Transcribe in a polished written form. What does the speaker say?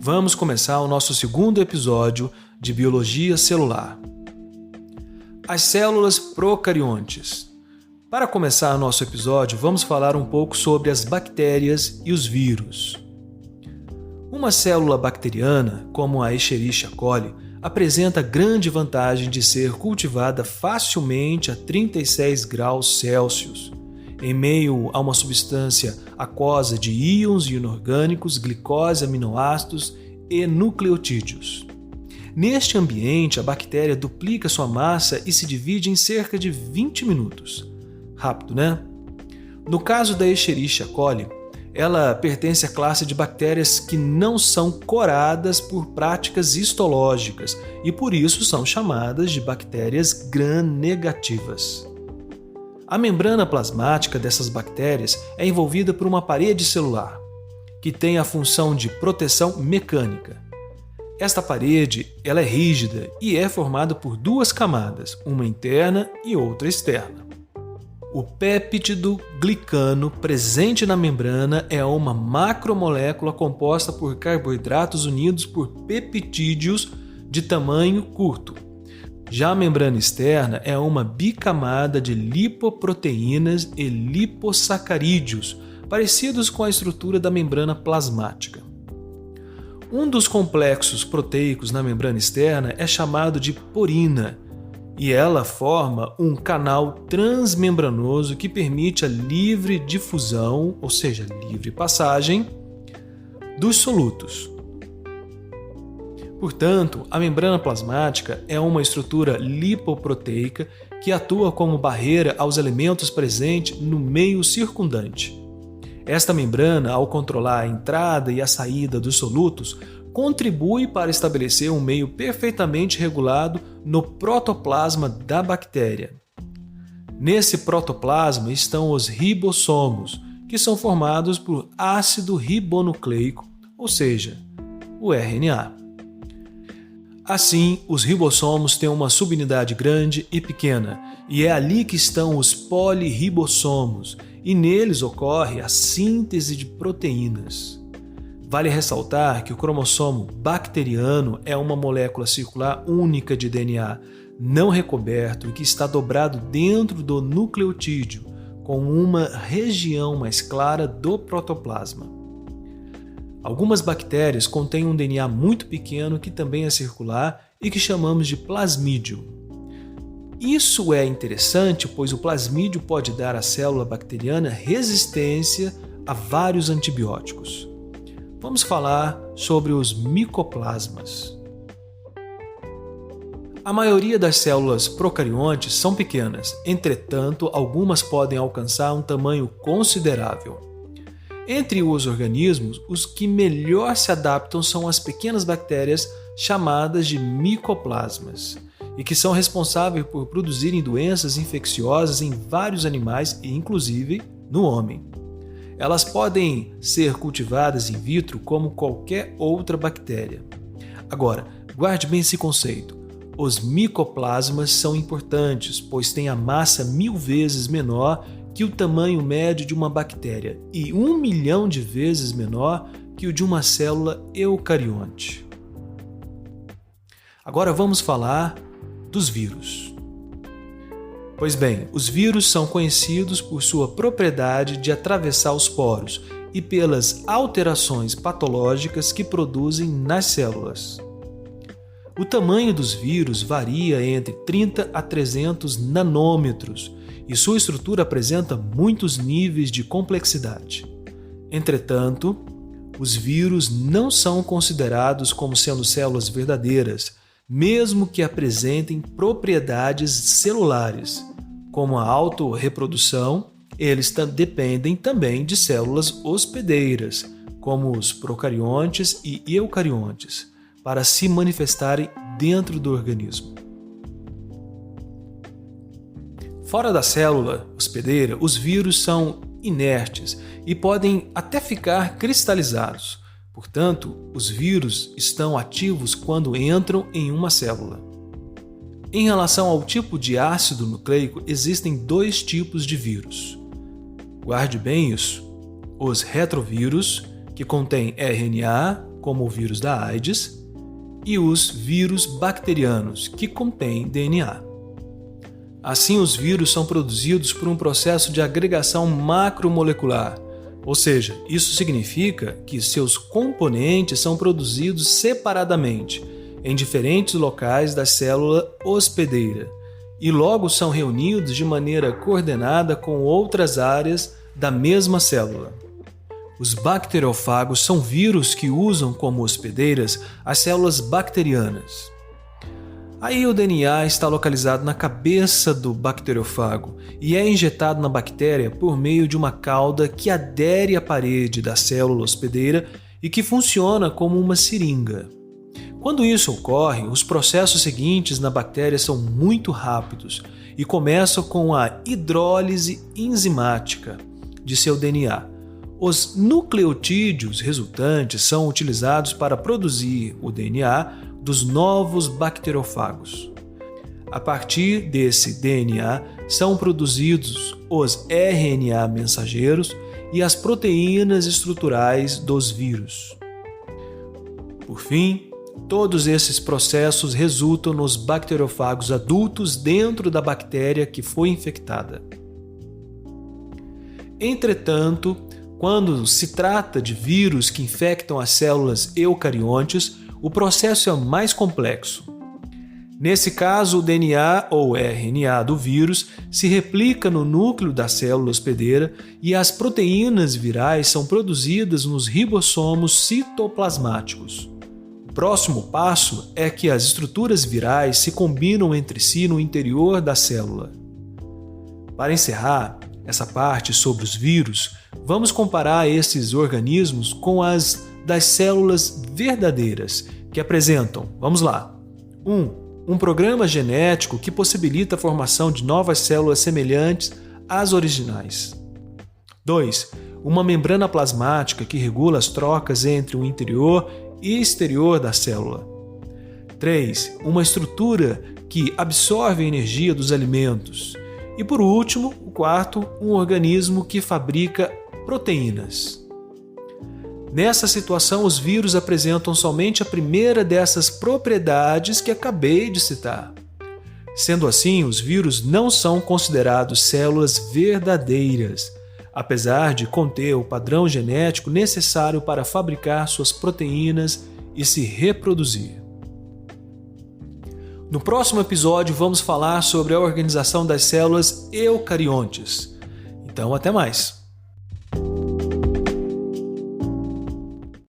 Vamos começar o nosso segundo episódio de Biologia Celular. As células procariontes. Para começar nosso episódio, vamos falar um pouco sobre as bactérias e os vírus. Uma célula bacteriana, como a Escherichia coli, apresenta grande vantagem de ser cultivada facilmente a 36 graus Celsius, em meio a uma substância aquosa de íons inorgânicos, glicose, aminoácidos e nucleotídeos. Neste ambiente, a bactéria duplica sua massa e se divide em cerca de 20 minutos. Rápido, né? No caso da Escherichia coli, ela pertence à classe de bactérias que não são coradas por práticas histológicas e por isso são chamadas de bactérias gram-negativas. A membrana plasmática dessas bactérias é envolvida por uma parede celular, que tem a função de proteção mecânica. Esta parede ela é rígida e é formada por duas camadas, uma interna e outra externa. O péptido glicano presente na membrana é uma macromolécula composta por carboidratos unidos por peptídeos de tamanho curto. Já a membrana externa é uma bicamada de lipoproteínas e lipossacarídeos, parecidos com a estrutura da membrana plasmática. Um dos complexos proteicos na membrana externa é chamado de porina, e ela forma um canal transmembranoso que permite a livre difusão, ou seja, livre passagem, dos solutos. Portanto, a membrana plasmática é uma estrutura lipoproteica que atua como barreira aos elementos presentes no meio circundante. Esta membrana, ao controlar a entrada e a saída dos solutos, contribui para estabelecer um meio perfeitamente regulado no protoplasma da bactéria. Nesse protoplasma estão os ribossomos, que são formados por ácido ribonucleico, ou seja, o RNA. Assim, os ribossomos têm uma subunidade grande e pequena, e é ali que estão os poliribossomos, e neles ocorre a síntese de proteínas. Vale ressaltar que o cromossomo bacteriano é uma molécula circular única de DNA, não recoberto e que está dobrado dentro do nucleotídeo, com uma região mais clara do protoplasma. Algumas bactérias contêm um DNA muito pequeno que também é circular e que chamamos de plasmídio. Isso é interessante, pois o plasmídio pode dar à célula bacteriana resistência a vários antibióticos. Vamos falar sobre os micoplasmas. A maioria das células procariontes são pequenas, entretanto, algumas podem alcançar um tamanho considerável. Entre os organismos, os que melhor se adaptam são as pequenas bactérias chamadas de micoplasmas, e que são responsáveis por produzirem doenças infecciosas em vários animais e inclusive no homem. Elas podem ser cultivadas in vitro como qualquer outra bactéria. Agora, guarde bem esse conceito. Os micoplasmas são importantes, pois têm a massa 1000 vezes menor que o tamanho médio de uma bactéria e 1 milhão de vezes menor que o de uma célula eucarionte. Agora vamos falar dos vírus. Pois bem, os vírus são conhecidos por sua propriedade de atravessar os poros e pelas alterações patológicas que produzem nas células. O tamanho dos vírus varia entre 30 a 300 nanômetros e sua estrutura apresenta muitos níveis de complexidade. Entretanto, os vírus não são considerados como sendo células verdadeiras, mesmo que apresentem propriedades celulares, como a autorreprodução. Eles dependem também de células hospedeiras, como os procariontes e eucariontes, para se manifestarem dentro do organismo. Fora da célula hospedeira, os vírus são inertes e podem até ficar cristalizados. Portanto, os vírus estão ativos quando entram em uma célula. Em relação ao tipo de ácido nucleico, existem 2 tipos de vírus. Guarde bem isso: os retrovírus, que contêm RNA como o vírus da AIDS, e os vírus bacterianos, que contêm DNA. Assim, os vírus são produzidos por um processo de agregação macromolecular, ou seja, isso significa que seus componentes são produzidos separadamente, em diferentes locais da célula hospedeira, e logo são reunidos de maneira coordenada com outras áreas da mesma célula. Os bacteriófagos são vírus que usam como hospedeiras as células bacterianas. Aí o DNA está localizado na cabeça do bacteriófago e é injetado na bactéria por meio de uma cauda que adere à parede da célula hospedeira e que funciona como uma seringa. Quando isso ocorre, os processos seguintes na bactéria são muito rápidos e começam com a hidrólise enzimática de seu DNA. Os nucleotídeos resultantes são utilizados para produzir o DNA dos novos bacteriófagos. A partir desse DNA são produzidos os RNA mensageiros e as proteínas estruturais dos vírus. Por fim, todos esses processos resultam nos bacteriófagos adultos dentro da bactéria que foi infectada. Entretanto, quando se trata de vírus que infectam as células eucariontes, o processo é mais complexo. Nesse caso, o DNA ou RNA do vírus se replica no núcleo da célula hospedeira e as proteínas virais são produzidas nos ribossomos citoplasmáticos. O próximo passo é que as estruturas virais se combinam entre si no interior da célula. Para encerrar essa parte sobre os vírus, vamos comparar esses organismos com as das células verdadeiras, que apresentam, vamos lá, 1. Um programa genético que possibilita a formação de novas células semelhantes às originais. 2. Uma membrana plasmática que regula as trocas entre o interior e exterior da célula. 3. Uma estrutura que absorve a energia dos alimentos. E por último, o quarto, um organismo que fabrica proteínas. Nessa situação, os vírus apresentam somente a primeira dessas propriedades que acabei de citar. Sendo assim, os vírus não são considerados células verdadeiras, apesar de conter o padrão genético necessário para fabricar suas proteínas e se reproduzir. No próximo episódio, vamos falar sobre a organização das células eucariontes. Então, até mais!